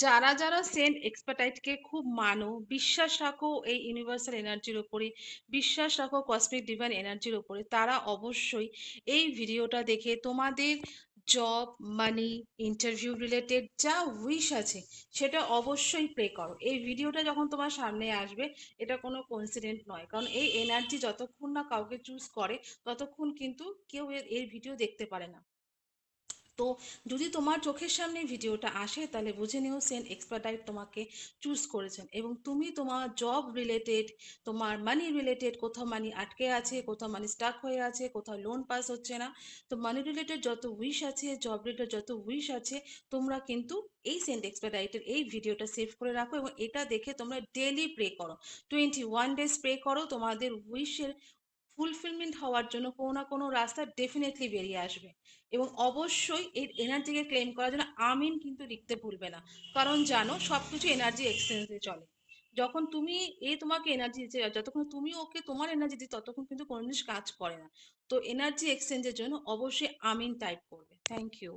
যারা যারা সেন্ট এক্সপার্টাইটকে খুব মানো, বিশ্বাস রাখো এই ইউনিভার্সাল এনার্জির উপরে, বিশ্বাস রাখো কসমিক ডিভাইন এনার্জির উপরে, তারা অবশ্যই এই ভিডিওটা দেখে তোমাদের জব, মানি, ইন্টারভিউ রিলেটেড যা উইশ আছে সেটা অবশ্যই প্রে করো। এই ভিডিওটা যখন তোমার সামনে আসবে, এটা কোনো কোইন্সিডেন্ট নয়, কারণ এই এনার্জি যতক্ষণ না কাউকে চুজ করে ততক্ষণ কিন্তু কেউ এর ভিডিও দেখতে পারে না। তো যদি তোমার চোখের সামনে ভিডিওটা আসে তাহলে বুঝে নিও সেন্ট এক্সপার্টাইট তোমাকে চুজ করেছেন, এবং তুমি তোমার জব রিলেটেড, তোমার মানি রিলেটেড, কোথাও মানি আটকে আছে, কোথাও মানি স্টাক হয়ে আছে, কোথাও লোন পাস হচ্ছে না, তো মানি রিলেটেড যত উইশ আছে, জব রিলেটেড যত উইশ আছে, তোমরা কিন্তু এই সেন্ট এক্সপার্টাইটের এই ভিডিওটা সেভ করে রাখো এবং এটা দেখে তোমরা ডেলি প্রে করো। 21 ডেজ প্রে করো, তোমাদের উইশের ফুলফিলমেন্ট হওয়ার জন্য কোনো না কোনো রাস্তা ডেফিনেটলি বেরিয়ে আসবে। এবং অবশ্যই এই এনার্জিকে ক্লেম করার জন্য আমিন কিন্তু লিখতে ভুলবে না, কারণ জানো সবকিছু এনার্জি এক্সচেঞ্জে চলে। যখন তুমি তোমাকে এনার্জি দিচ্ছে, যতক্ষণ তুমি ওকে তোমার এনার্জি দিচ্ছ ততক্ষণ কিন্তু কোনো জিনিস কাজ করে না। তো এনার্জি এক্সচেঞ্জের জন্য অবশ্যই আমিন টাইপ করবে। Thank you.